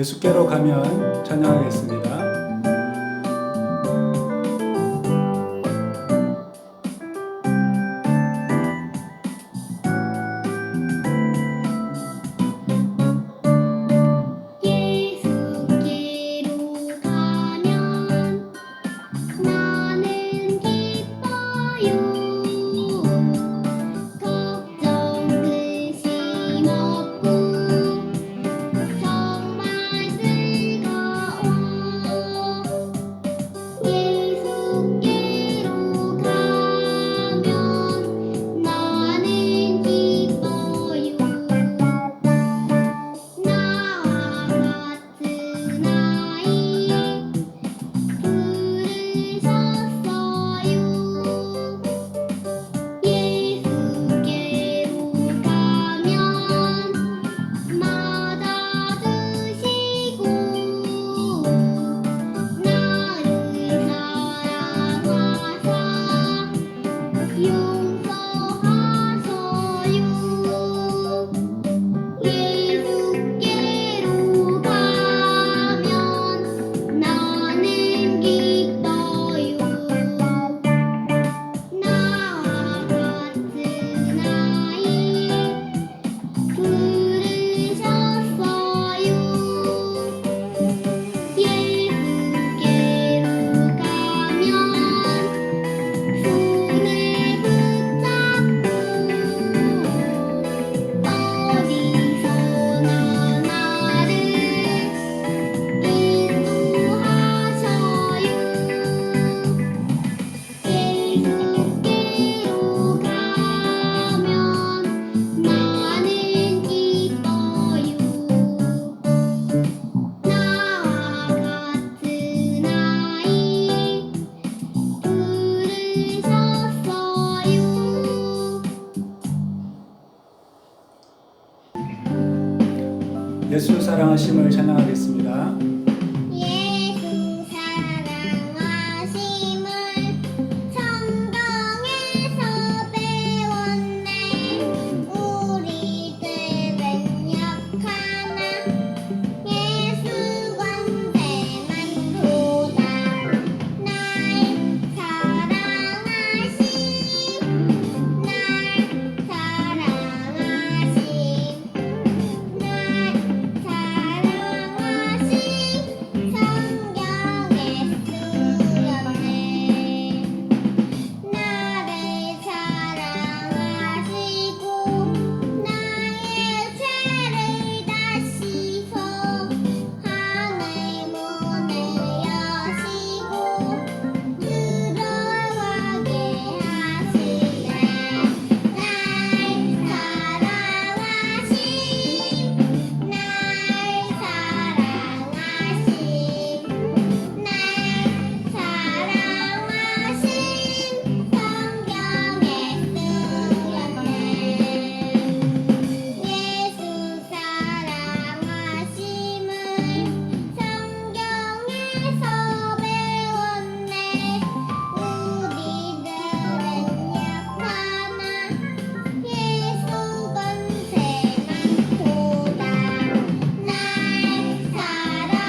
예수께로 가면 찬양하겠습니다. 예수께로 가면 나는 기뻐요. 걱정 근심 없고 정말 즐거워. 예수께로 가면 나는 기뻐요. 나와 같은 아이 부르셨어요. 예수께로 가면 맞아주시고 나를 사랑하사 용서하셔요. 예수께로 가면 나는 기뻐요. 나와 같은 아이 부르셨어요. 예수께로 가면 손을 붙잡고 어디서나 나를 인도하셔요. 예수께로 가면 나는 기뻐요. 나와 같은 아이 부르셨어요. 예수 사랑하심을 찬양하겠습니다. 예수 사랑하심을 성경에서 배웠네. 우리들은 약하나 예수 권세만 보다. 날 사랑하심, 날 사랑하심, 날 사랑하심 성경에 쓰였네. 나를 사랑하시고 나의 죄를 다시소 하늘 문을 여시고 들어가게 하시네. 날 사랑하심, 날 사랑하심, 날 사랑하심 성경에 쓰였네. 예수 사랑하심을 성경에서 배웠네. 우리들은 약하나 예수 권세만 보다. 날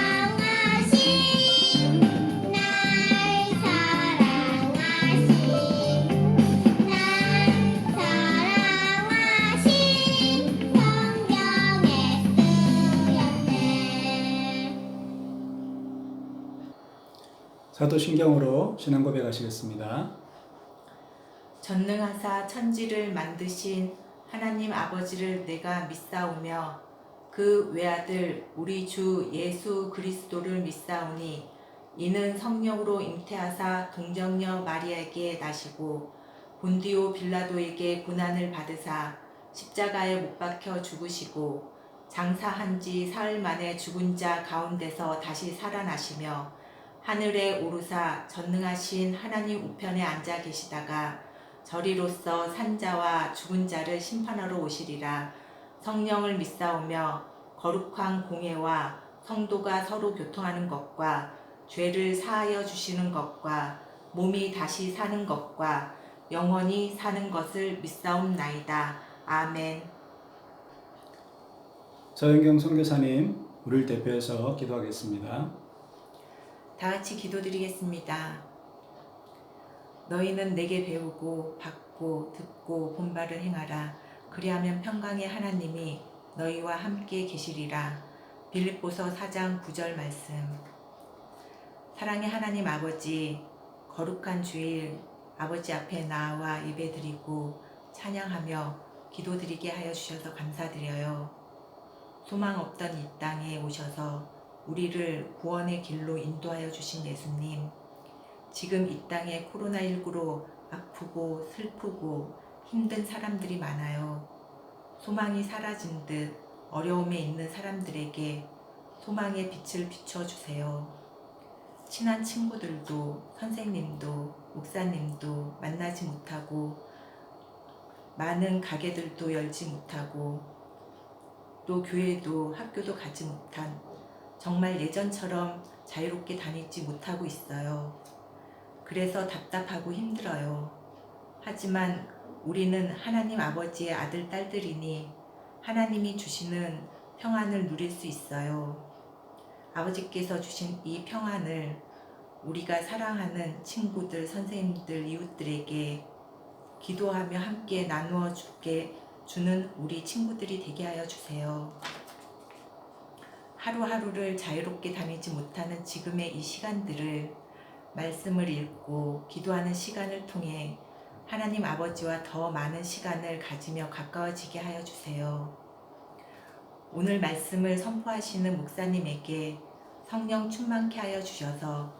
사랑하심, 날 사랑하심, 날 사랑하심 성경에 쓰였네. 사도신경으로 신앙 고백하시겠습니다. 전능하사 천지를 만드신 하나님 아버지를 내가 믿사오며 그 외아들 우리 주 예수 그리스도를 믿사오니 이는 성령으로 잉태하사 동정녀 마리아에게 나시고 본디오 빌라도에게 고난을 받으사 십자가에 못 박혀 죽으시고 장사한 지 사흘 만에 죽은 자 가운데서 다시 살아나시며 하늘에 오르사 전능하신 하나님 우편에 앉아 계시다가 저리로서 산자와 죽은 자를 심판하러 오시리라. 성령을 믿사오며 거룩한 공회와 성도가 서로 교통하는 것과 죄를 사하여 주시는 것과 몸이 다시 사는 것과 영원히 사는 것을 믿사옵나이다. 아멘. 서영경 선교사님 우리를 대표해서 기도하겠습니다. 다 같이 기도드리겠습니다. 너희는 내게 배우고 받고 듣고 본바를 행하라. 그리하면 평강의 하나님이 너희와 함께 계시리라. 빌립보서 4장 9절 말씀. 사랑의 하나님 아버지, 거룩한 주일 아버지 앞에 나와 예배드리고 찬양하며 기도드리게 하여 주셔서 감사드려요. 소망 없던 이 땅에 오셔서 우리를 구원의 길로 인도하여 주신 예수님, 지금 이 땅에 코로나19로 아프고 슬프고 힘든 사람들이 많아요. 소망이 사라진 듯 어려움에 있는 사람들에게 소망의 빛을 비춰주세요. 친한 친구들도 선생님도 목사님도 만나지 못하고 많은 가게들도 열지 못하고 또 교회도 학교도 가지 못한 정말 예전처럼 자유롭게 다니지 못하고 있어요. 그래서 답답하고 힘들어요. 하지만 우리는 하나님 아버지의 아들, 딸들이니 하나님이 주시는 평안을 누릴 수 있어요. 아버지께서 주신 이 평안을 우리가 사랑하는 친구들, 선생님들, 이웃들에게 기도하며 함께 나누어 주는 우리 친구들이 되게 하여 주세요. 하루하루를 자유롭게 다니지 못하는 지금의 이 시간들을 말씀을 읽고 기도하는 시간을 통해 하나님 아버지와 더 많은 시간을 가지며 가까워지게 하여 주세요. 오늘 말씀을 선포하시는 목사님에게 성령 충만케 하여 주셔서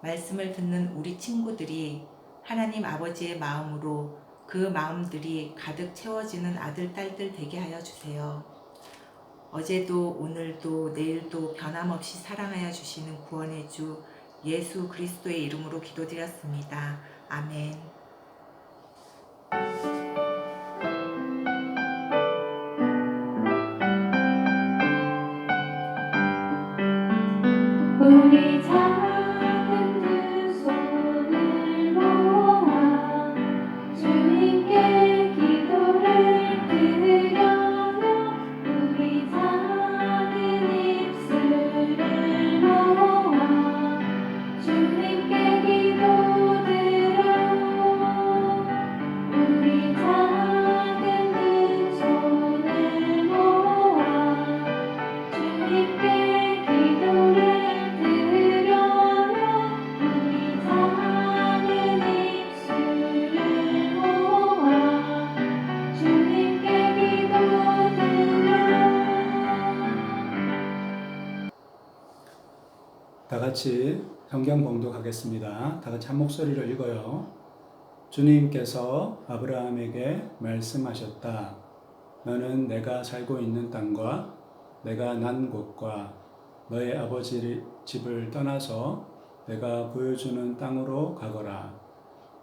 말씀을 듣는 우리 친구들이 하나님 아버지의 마음으로 그 마음들이 가득 채워지는 아들, 딸들 되게 하여 주세요. 어제도 오늘도 내일도 변함없이 사랑하여 주시는 구원의 주 예수 그리스도의 이름으로 기도드렸습니다. 아멘. 우리 작은 두 손을 모아 주님께 기도를 드려요. 우리 작은 입술을 모아 주님께 기도드려요. 우리 작은 두 손을 모아 주님께 기도를 다 같이 성경 봉독하겠습니다. 다 같이 한 목소리로 읽어요. 주님께서 아브라함에게 말씀하셨다. 너는 내가 살고 있는 땅과 내가 난 곳과 너의 아버지 집을 떠나서 내가 보여주는 땅으로 가거라.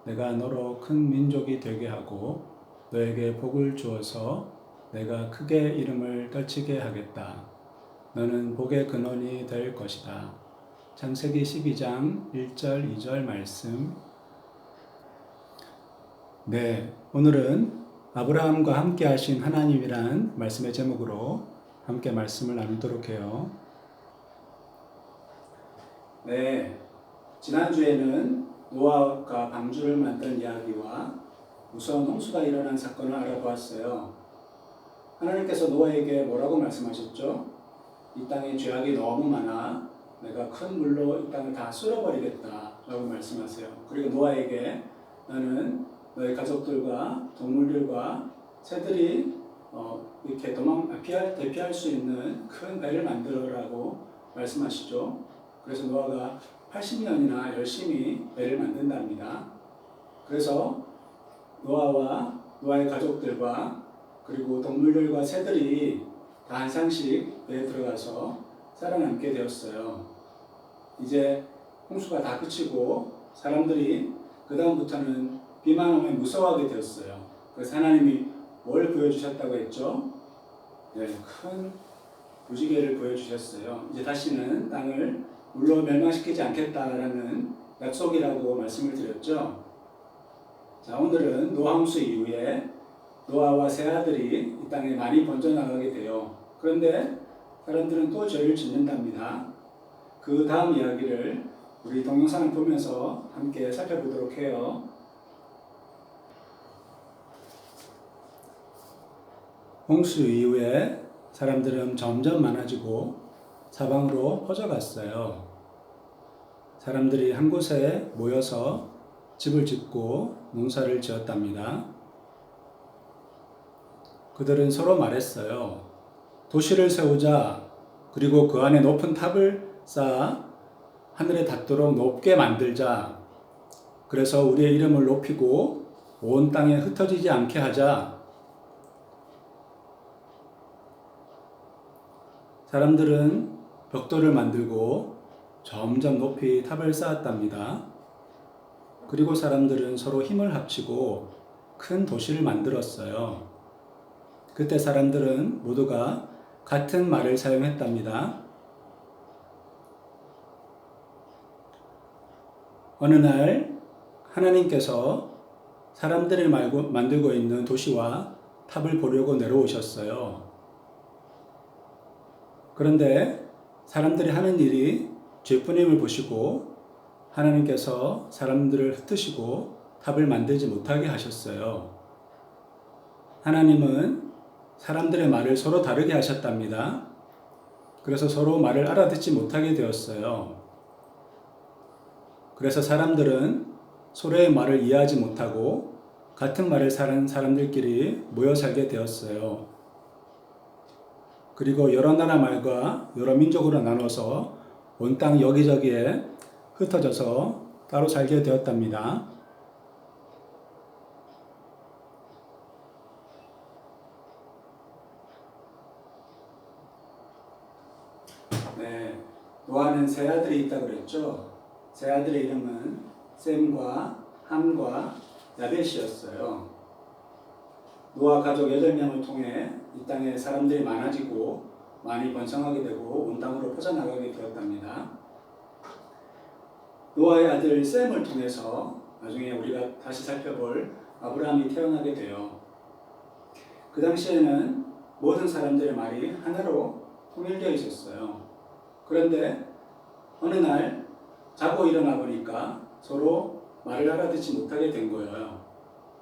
내가 너로 큰 민족이 되게 하고 너에게 복을 주어서 내가 크게 이름을 떨치게 하겠다. 너는 복의 근원이 될 것이다. 창세기 12장 1절 2절 말씀. 네, 오늘은 아브라함과 함께 하신 하나님이란 말씀의 제목으로 함께 말씀을 나누도록 해요. 네, 지난주에는 노아가 방주를 만든 이야기와 무서운 홍수가 일어난 사건을 알아보았어요. 하나님께서 노아에게 뭐라고 말씀하셨죠? 이 땅에 죄악이 너무 많아 내가 큰 물로 이 땅을 다 쓸어버리겠다 라고 말씀하세요. 그리고 노아에게 나는 너의 가족들과 동물들과 새들이 이렇게 대피할 수 있는 큰 배를 만들어라고 말씀하시죠. 그래서 노아가 80년이나 열심히 배를 만든답니다. 그래서 노아와 노아의 가족들과 그리고 동물들과 새들이 다 한 상씩 배에 들어가서 살아남게 되었어요. 이제 홍수가 다 그치고 사람들이 그 다음부터는 비만 오면 무서워하게 되었어요. 그래서 하나님이 뭘 보여주셨다고 했죠? 네, 큰 무지개를 보여주셨어요. 이제 다시는 땅을 물로 멸망시키지 않겠다라는 약속이라고 말씀을 드렸죠. 자, 오늘은 노아 홍수 이후에 노아와 세 아들이 이 땅에 많이 번져나가게 돼요. 그런데 사람들은 또 죄를 짓는답니다. 그 다음 이야기를 우리 동영상을 보면서 함께 살펴보도록 해요. 홍수 이후에 사람들은 점점 많아지고 사방으로 퍼져갔어요. 사람들이 한 곳에 모여서 집을 짓고 농사를 지었답니다. 그들은 서로 말했어요. 도시를 세우자. 그리고 그 안에 높은 탑을 쌓아 하늘에 닿도록 높게 만들자. 그래서 우리의 이름을 높이고 온 땅에 흩어지지 않게 하자. 사람들은 벽돌을 만들고 점점 높이 탑을 쌓았답니다. 그리고 사람들은 서로 힘을 합치고 큰 도시를 만들었어요. 그때 사람들은 모두가 같은 말을 사용했답니다. 어느 날 하나님께서 사람들이 만들고 있는 도시와 탑을 보려고 내려오셨어요. 그런데 사람들이 하는 일이 죄뿐임을 보시고 하나님께서 사람들을 흩으시고 탑을 만들지 못하게 하셨어요. 하나님은 사람들의 말을 서로 다르게 하셨답니다. 그래서 서로 말을 알아듣지 못하게 되었어요. 그래서 사람들은 서로의 말을 이해하지 못하고 같은 말을 사는 사람들끼리 모여 살게 되었어요. 그리고 여러 나라 말과 여러 민족으로 나눠서 온 땅 여기저기에 흩어져서 따로 살게 되었답니다. 네, 노아는 세 아들이 있다고 그랬죠. 세 아들의 이름은 셈과 함과 야벳이었어요. 노아 가족 8명을 통해 이 땅에 사람들이 많아지고 많이 번성하게 되고 온 땅으로 퍼져나가게 되었답니다. 노아의 아들 셈을 통해서 나중에 우리가 다시 살펴볼 아브라함이 태어나게 돼요. 그 당시에는 모든 사람들의 말이 하나로 통일되어 있었어요. 그런데 어느 날 자고 일어나 보니까 서로 말을 알아듣지 못하게 된 거예요.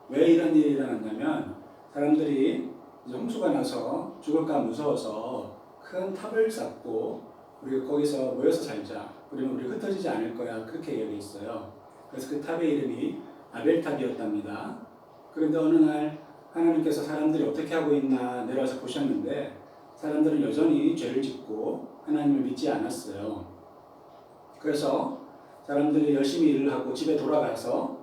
왜 이런 일이 일어났냐면 사람들이 이제 홍수가 나서 죽을까 무서워서 큰 탑을 쌓고 우리가 거기서 모여서 살자. 그러면 우리 흩어지지 않을 거야. 그렇게 얘기했어요. 그래서 그 탑의 이름이 아벨탑이었답니다. 그런데 어느 날 하나님께서 사람들이 어떻게 하고 있나 내려와서 보셨는데 사람들은 여전히 죄를 짓고 하나님을 믿지 않았어요. 그래서 사람들이 열심히 일을 하고 집에 돌아가서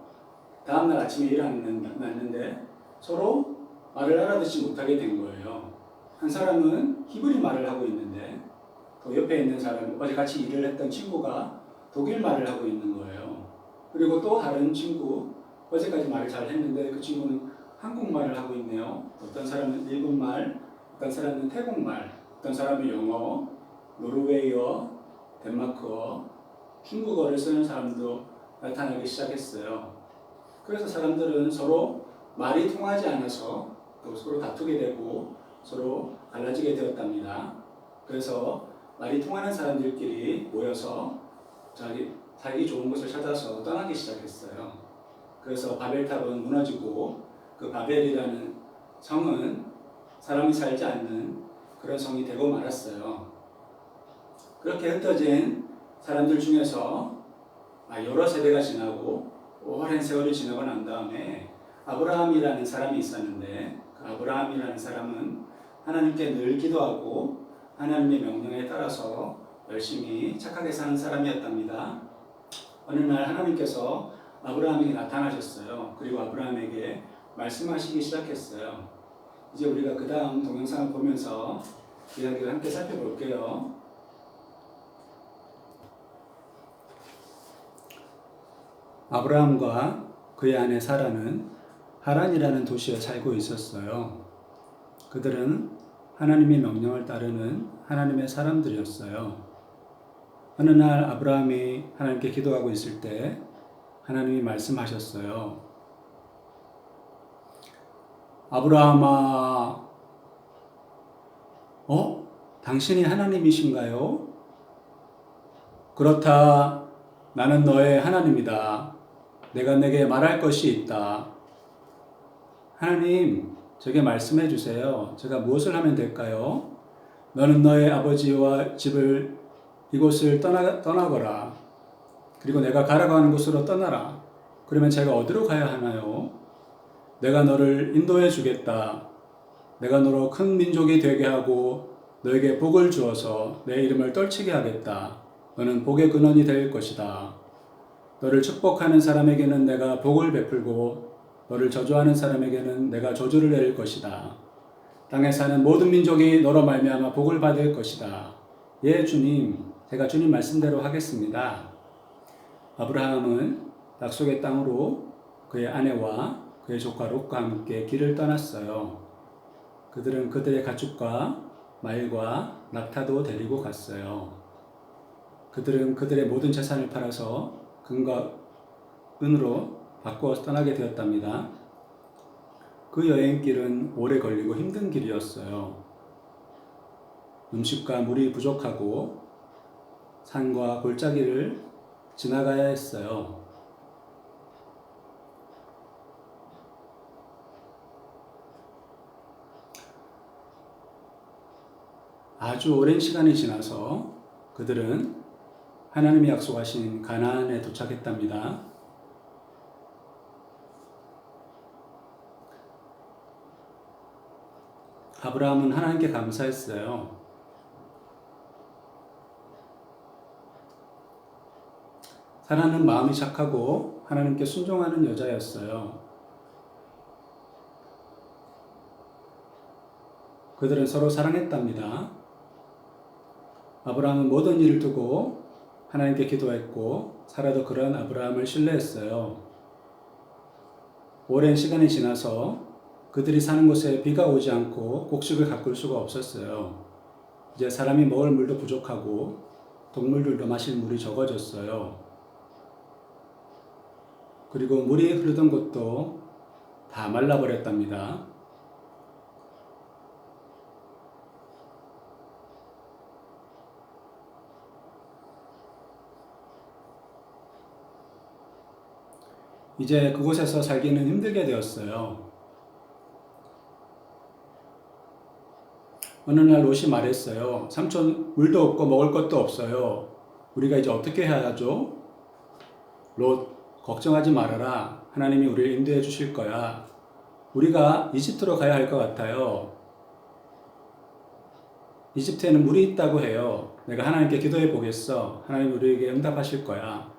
다음날 아침에 일어났는데 서로 말을 알아듣지 못하게 된 거예요. 한 사람은 히브리 말을 하고 있는데 또 옆에 있는 사람, 어제 같이 일을 했던 친구가 독일 말을 하고 있는 거예요. 그리고 또 다른 친구, 어제까지 말을 잘 했는데 그 친구는 한국말을 하고 있네요. 어떤 사람은 일본말, 어떤 사람은 태국말, 어떤 사람은 영어, 노르웨이어, 덴마크어, 중국어를 쓰는 사람도 나타나기 시작했어요. 그래서 사람들은 서로 말이 통하지 않아서 또 서로 다투게 되고 서로 갈라지게 되었답니다. 그래서 말이 통하는 사람들끼리 모여서 자기 좋은 곳을 찾아서 떠나기 시작했어요. 그래서 바벨탑은 무너지고 그 바벨이라는 성은 사람이 살지 않는 그런 성이 되고 말았어요. 그렇게 흩어진 사람들 중에서 여러 세대가 지나고 오랜 세월이 지나고 난 다음에 아브라함이라는 사람이 있었는데 그 아브라함이라는 사람은 하나님께 늘 기도하고 하나님의 명령에 따라서 열심히 착하게 사는 사람이었답니다. 어느 날 하나님께서 아브라함에게 나타나셨어요. 그리고 아브라함에게 말씀하시기 시작했어요. 이제 우리가 그 다음 동영상을 보면서 이야기를 함께 살펴볼게요. 아브라함과 그의 아내 사라는 하란이라는 도시에 살고 있었어요. 그들은 하나님의 명령을 따르는 하나님의 사람들이었어요. 어느 날 아브라함이 하나님께 기도하고 있을 때 하나님이 말씀하셨어요. 아브라함아, 당신이 하나님이신가요? 그렇다. 나는 너의 하나님이다. 내가 내게 말할 것이 있다. 하나님, 제게 말씀해 주세요. 제가 무엇을 하면 될까요? 너는 너의 아버지와 집을 이곳을 떠나거라. 그리고 내가 가라고 하는 곳으로 떠나라. 그러면 제가 어디로 가야 하나요? 내가 너를 인도해 주겠다. 내가 너로 큰 민족이 되게 하고 너에게 복을 주어서 내 이름을 떨치게 하겠다. 너는 복의 근원이 될 것이다. 너를 축복하는 사람에게는 내가 복을 베풀고 너를 저주하는 사람에게는 내가 저주를 내릴 것이다. 땅에 사는 모든 민족이 너로 말미암아 복을 받을 것이다. 예, 주님, 제가 주님 말씀대로 하겠습니다. 아브라함은 약속의 땅으로 그의 아내와 그의 조카 롯과 함께 길을 떠났어요. 그들은 그들의 가축과 말과 낙타도 데리고 갔어요. 그들은 그들의 모든 재산을 팔아서 금과 은으로 바꾸어 떠나게 되었답니다. 그 여행길은 오래 걸리고 힘든 길이었어요. 음식과 물이 부족하고 산과 골짜기를 지나가야 했어요. 아주 오랜 시간이 지나서 그들은 하나님이 약속하신 가나안에 도착했답니다. 아브라함은 하나님께 감사했어요. 사라는 마음이 착하고 하나님께 순종하는 여자였어요. 그들은 서로 사랑했답니다. 아브라함은 모든 일을 두고 하나님께 기도했고 사라도 그런 아브라함을 신뢰했어요. 오랜 시간이 지나서 그들이 사는 곳에 비가 오지 않고 곡식을 가꿀 수가 없었어요. 이제 사람이 먹을 물도 부족하고 동물들도 마실 물이 적어졌어요. 그리고 물이 흐르던 곳도 다 말라버렸답니다. 이제 그곳에서 살기는 힘들게 되었어요. 어느 날 롯이 말했어요. 삼촌, 물도 없고 먹을 것도 없어요. 우리가 이제 어떻게 해야 하죠? 롯, 걱정하지 말아라. 하나님이 우리를 인도해 주실 거야. 우리가 이집트로 가야 할 것 같아요. 이집트에는 물이 있다고 해요. 내가 하나님께 기도해 보겠어. 하나님 우리에게 응답하실 거야.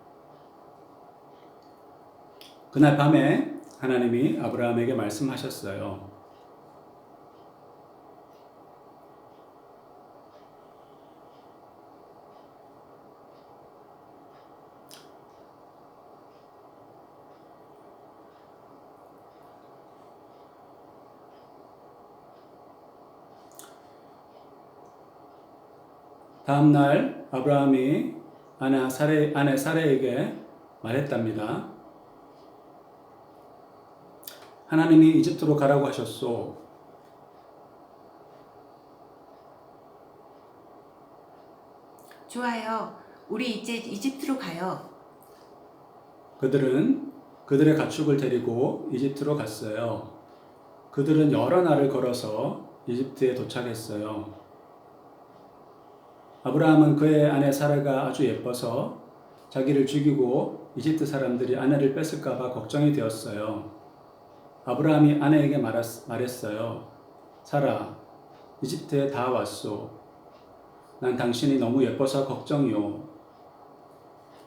그날 밤에 하나님이 아브라함에게 말씀하셨어요. 다음 날 아브라함이 아내 사레에게 말했답니다. 하나님이 이집트로 가라고 하셨소. 좋아요. 우리 이제 이집트로 가요. 그들은 그들의 가축을 데리고 이집트로 갔어요. 그들은 여러 날을 걸어서 이집트에 도착했어요. 아브라함은 그의 아내 사라가 아주 예뻐서 자기를 죽이고 이집트 사람들이 아내를 뺏을까 봐 걱정이 되었어요. 아브라함이 아내에게 말했어요. 사라, 이집트에 다 왔소. 난 당신이 너무 예뻐서 걱정이오.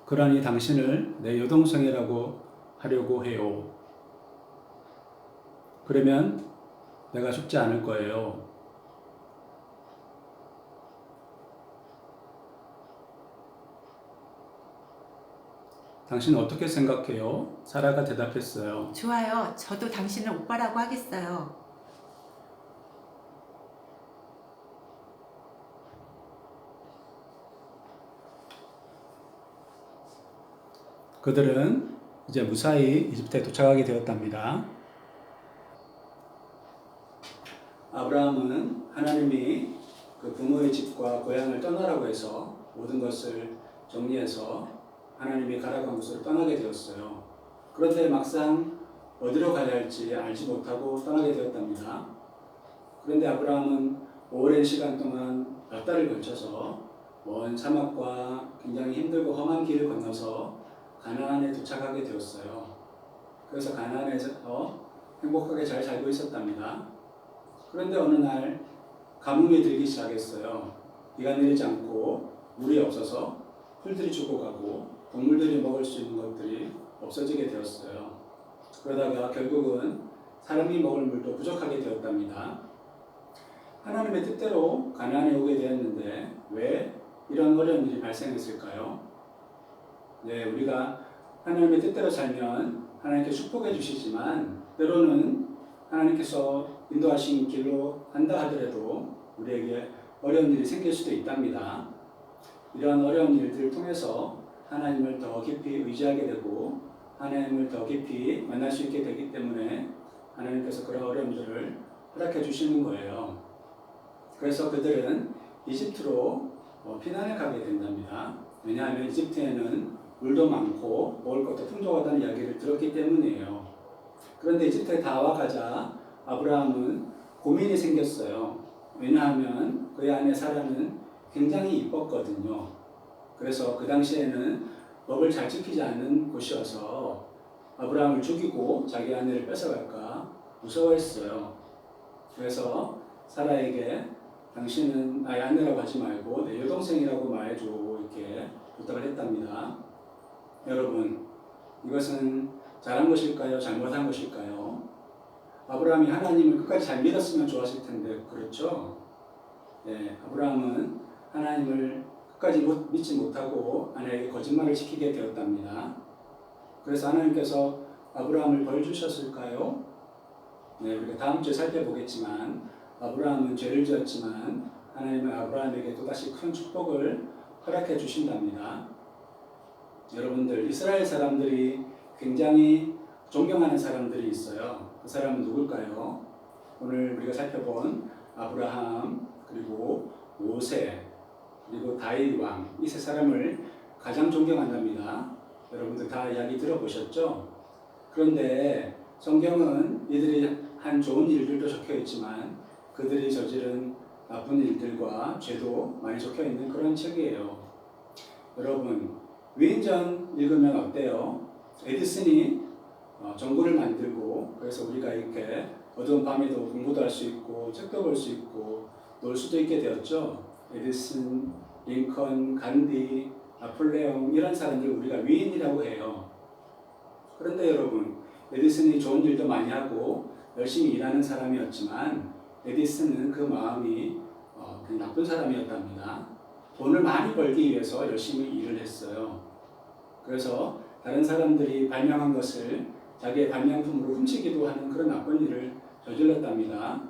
그러니 당신을 내 여동생이라고 하려고 해요. 그러면 내가 죽지 않을 거예요. 당신은 어떻게 생각해요? 사라가 대답했어요. 좋아요. 저도 당신을 오빠라고 하겠어요. 그들은 이제 무사히 이집트에 도착하게 되었답니다. 아브라함은 하나님이 그 부모의 집과 고향을 떠나라고 해서 모든 것을 정리해서 하나님이 가라고 한 곳으로 떠나게 되었어요. 그런데 막상 어디로 가야 할지 알지 못하고 떠나게 되었답니다. 그런데 아브라함은 오랜 시간 동안 몇 달을 걸쳐서 먼 사막과 굉장히 힘들고 험한 길을 건너서 가나안에 도착하게 되었어요. 그래서 가나안에서 행복하게 잘 살고 있었답니다. 그런데 어느 날 가뭄이 들기 시작했어요. 비가 내리지 않고 물이 없어서 풀들이 죽어가고 동물들이 먹을 수 있는 것들이 없어지게 되었어요. 그러다가 결국은 사람이 먹을 물도 부족하게 되었답니다. 하나님의 뜻대로 가나안에 오게 되었는데 왜 이런 어려운 일이 발생했을까요? 네, 우리가 하나님의 뜻대로 살면 하나님께 축복해 주시지만 때로는 하나님께서 인도하신 길로 한다 하더라도 우리에게 어려운 일이 생길 수도 있답니다. 이러한 어려운 일들을 통해서 하나님을 더 깊이 의지하게 되고 하나님을 더 깊이 만날 수 있게 되기 때문에 하나님께서 그런 어려움들을 허락해 주시는 거예요. 그래서 그들은 이집트로 피난을 가게 된답니다. 왜냐하면 이집트에는 물도 많고 먹을 것도 풍족하다는 이야기를 들었기 때문이에요. 그런데 이집트에 다 와가자 아브라함은 고민이 생겼어요. 왜냐하면 그의 아내 사라는 굉장히 이뻤거든요. 그래서 그 당시에는 법을 잘 지키지 않는 곳이어서 아브라함을 죽이고 자기 아내를 뺏어갈까 무서워했어요. 그래서 사라에게 당신은 나의 아내라고 하지 말고 내 여동생이라고 말해줘 이렇게 부탁을 했답니다. 여러분, 이것은 잘한 것일까요? 잘못한 것일까요? 아브라함이 하나님을 끝까지 잘 믿었으면 좋았을 텐데 그렇죠? 네, 아브라함은 하나님을 끝까지 믿지 못하고 아내에게 거짓말을 시키게 되었답니다. 그래서 하나님께서 아브라함을 벌 주셨을까요? 네, 우리가 다음 주에 살펴보겠지만 아브라함은 죄를 지었지만 하나님은 아브라함에게 또다시 큰 축복을 허락해 주신답니다. 여러분들, 이스라엘 사람들이 굉장히 존경하는 사람들이 있어요. 그 사람은 누굴까요? 오늘 우리가 살펴본 아브라함, 그리고 모세, 그리고 다윗 왕, 이 세 사람을 가장 존경한답니다. 여러분들 다 이야기 들어보셨죠? 그런데 성경은 이들이 한 좋은 일들도 적혀 있지만 그들이 저지른 나쁜 일들과 죄도 많이 적혀 있는 그런 책이에요. 여러분, 위인전 읽으면 어때요? 에디슨이 전구를 만들고 그래서 우리가 이렇게 어두운 밤에도 공부도 할 수 있고 책도 볼 수 있고 놀 수도 있게 되었죠. 에디슨, 링컨, 간디, 나폴레옹 이런 사람들 우리가 위인이라고 해요. 그런데 여러분, 에디슨이 좋은 일도 많이 하고 열심히 일하는 사람이었지만 에디슨은 그 마음이 나쁜 사람이었답니다. 돈을 많이 벌기 위해서 열심히 일을 했어요. 그래서 다른 사람들이 발명한 것을 자기의 발명품으로 훔치기도 하는 그런 나쁜 일을 저질렀답니다.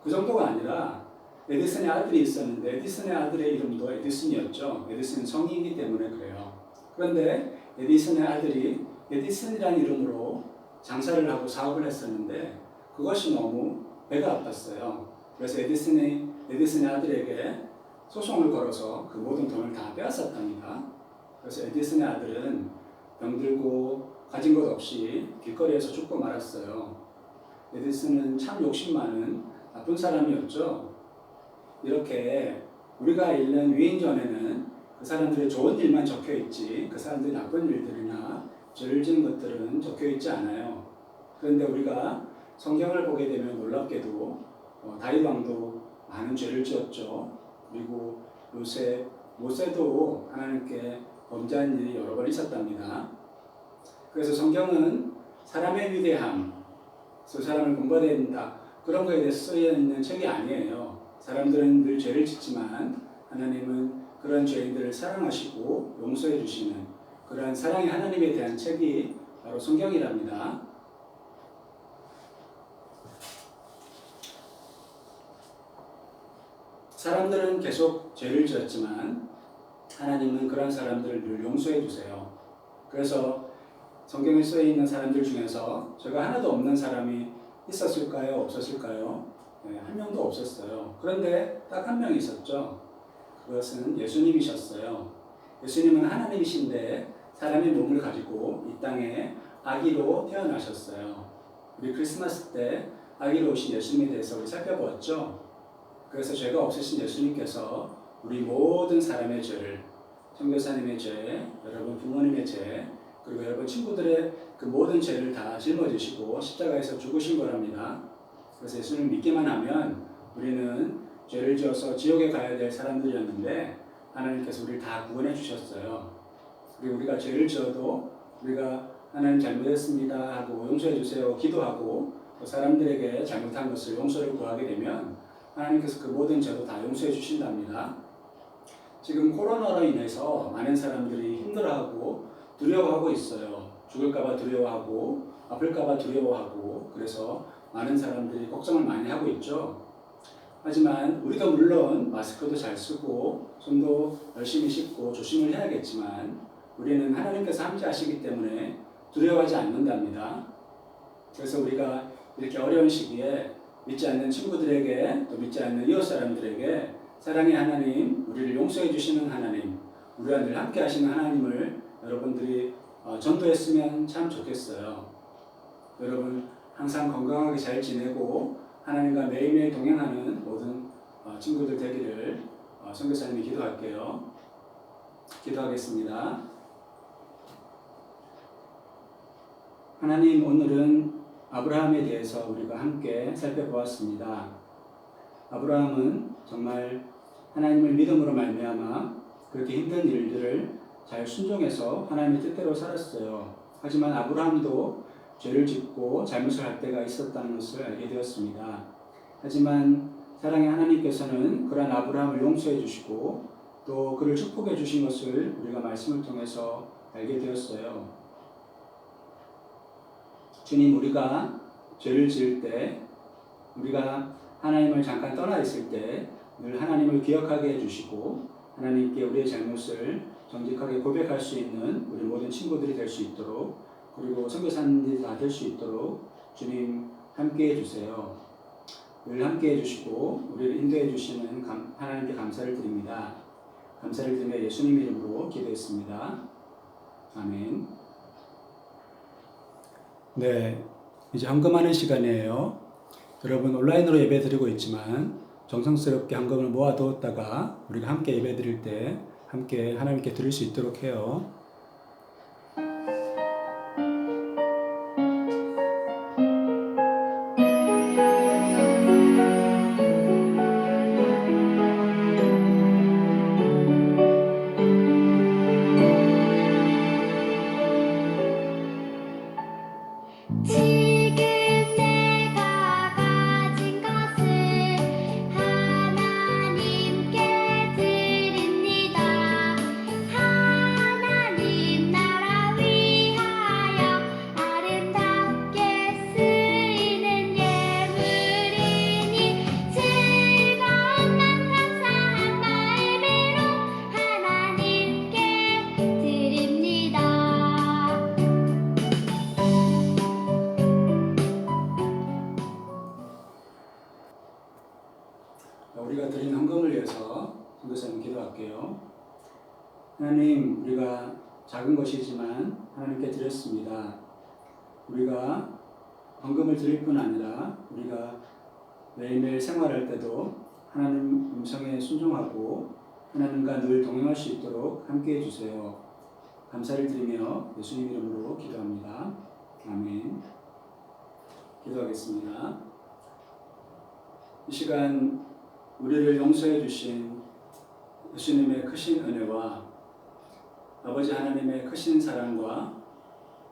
그 정도가 아니라 에디슨의 아들이 있었는데 에디슨의 아들의 이름도 에디슨이었죠. 에디슨은 성인이기 때문에 그래요. 그런데 에디슨의 아들이 에디슨이라는 이름으로 장사를 하고 사업을 했었는데 그것이 너무 배가 아팠어요. 그래서 에디슨의 아들에게 소송을 걸어서 그 모든 돈을 다 빼앗았답니다. 그래서 에디슨의 아들은 병들고 가진 것 없이 길거리에서 죽고 말았어요. 에디슨은 참 욕심 많은 나쁜 사람이었죠. 이렇게 우리가 읽는 위인전에는 그 사람들의 좋은 일만 적혀 있지 그 사람들의 나쁜 일들이나 죄를 지은 것들은 적혀 있지 않아요. 그런데 우리가 성경을 보게 되면 놀랍게도 다윗 왕도 많은 죄를 지었죠. 그리고 모세도 하나님께 범죄한 일이 여러 번 있었답니다. 그래서 성경은 사람의 위대함, 그 사람을 공부해야 된다 그런 거에 대해서 쓰여 있는 책이 아니에요. 사람들은 늘 죄를 짓지만 하나님은 그런 죄인들을 사랑하시고 용서해 주시는 그러한 사랑의 하나님에 대한 책이 바로 성경이랍니다. 사람들은 계속 죄를 지었지만 하나님은 그런 사람들을 늘 용서해 주세요. 그래서 성경에 쓰여 있는 사람들 중에서 죄가 하나도 없는 사람이 있었을까요? 없었을까요? 한 명도 없었어요. 그런데 딱 한 명 있었죠. 그것은 예수님이셨어요. 예수님은 하나님이신데 사람의 몸을 가지고 이 땅에 아기로 태어나셨어요. 우리 크리스마스 때 아기로 오신 예수님에 대해서 우리 살펴보았죠. 그래서 죄가 없으신 예수님께서 우리 모든 사람의 죄를, 선교사님의 죄, 여러분 부모님의 죄, 그리고 여러분 친구들의 그 모든 죄를 다 짊어지시고 십자가에서 죽으신 거랍니다. 그래서 예수님을 믿기만 하면 우리는 죄를 지어서 지옥에 가야 될 사람들이었는데 하나님께서 우리를 다 구원해 주셨어요. 그리고 우리가 죄를 지어도 우리가 하나님 잘못했습니다 하고 용서해 주세요 기도하고 또 사람들에게 잘못한 것을 용서를 구하게 되면 하나님께서 그 모든 죄도 다 용서해 주신답니다. 지금 코로나로 인해서 많은 사람들이 힘들어하고 두려워하고 있어요. 죽을까봐 두려워하고 아플까봐 두려워하고 그래서 많은 사람들이 걱정을 많이 하고 있죠. 하지만 우리도 물론 마스크도 잘 쓰고 손도 열심히 씻고 조심을 해야겠지만 우리는 하나님께서 함께 하시기 때문에 두려워하지 않는답니다. 그래서 우리가 이렇게 어려운 시기에 믿지 않는 친구들에게 또 믿지 않는 이웃 사람들에게 사랑의 하나님, 우리를 용서해 주시는 하나님, 우리와 늘 함께 하시는 하나님을 여러분들이 전도했으면 참 좋겠어요. 여러분 항상 건강하게 잘 지내고 하나님과 매일매일 동행하는 모든 친구들 되기를 선교사님이 기도할게요. 기도하겠습니다. 하나님, 오늘은 아브라함에 대해서 우리가 함께 살펴보았습니다. 아브라함은 정말 하나님을 믿음으로 말미암아 그렇게 힘든 일들을 잘 순종해서 하나님의 뜻대로 살았어요. 하지만 아브라함도 죄를 짓고 잘못을 할 때가 있었다는 것을 알게 되었습니다. 하지만 사랑의 하나님께서는 그러한 아브라함을 용서해 주시고 또 그를 축복해 주신 것을 우리가 말씀을 통해서 알게 되었어요. 주님, 우리가 죄를 지을 때, 우리가 하나님을 잠깐 떠나 있을 때 늘 하나님을 기억하게 해주시고 하나님께 우리의 잘못을 정직하게 고백할 수 있는 우리 모든 친구들이 될 수 있도록, 그리고 선교사님들이 다 될 수 있도록 주님 함께 해주세요. 늘 함께 해주시고 우리를 인도해 주시는 하나님께 감사를 드립니다. 감사를 드리며 예수님 이름으로 기도했습니다. 아멘. 네, 이제 헌금하는 시간이에요. 여러분 온라인으로 예배 드리고 있지만 정성스럽게 헌금을 모아두었다가 우리가 함께 예배 드릴 때 함께 하나님께 드릴 수 있도록 해요. 지금 내가 가진 것을 하나님께 드립니다. 하나님 나라 위하여 아름답게 쓰이는 예물이니 즐거운 맘 감사한 마음으로 하나님께 드립니다. 우리가 드린 헌금을 위해서 선교사님 기도할게요. 하나님, 우리가 작은 것이지만 하나님께 드렸습니다. 우리가 헌금을 드릴 뿐 아니라 우리가 매일매일 생활할 때도 하나님 음성에 순종하고 하나님과 늘 동행할 수 있도록 함께 해주세요. 감사를 드리며 예수님 이름으로 기도합니다. 아멘. 기도하겠습니다. 이 시간 우리를 용서해 주신 예수님의 크신 은혜와 아버지 하나님의 크신 사랑과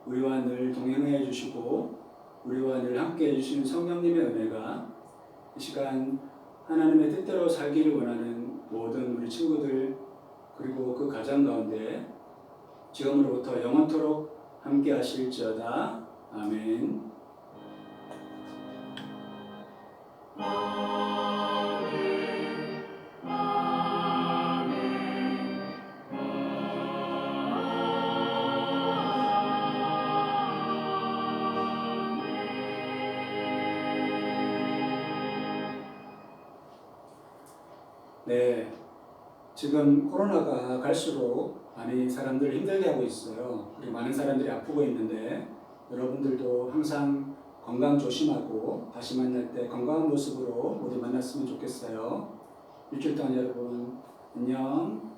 우리와 늘 동행해 주시고 우리와 늘 함께 해주시는 성령님의 은혜가 이 시간 하나님의 뜻대로 살기를 원하는 모든 우리 친구들 그리고 그 가정 가운데 지금으로부터 영원토록 함께 하실지어다. 아멘. 네, 지금 코로나가 갈수록 많이 사람들을 힘들게 하고 있어요. 그리고 많은 사람들이 아프고 있는데 여러분들도 항상 건강 조심하고 다시 만날 때 건강한 모습으로 모두 만났으면 좋겠어요. 일주일 동안 여러분 안녕.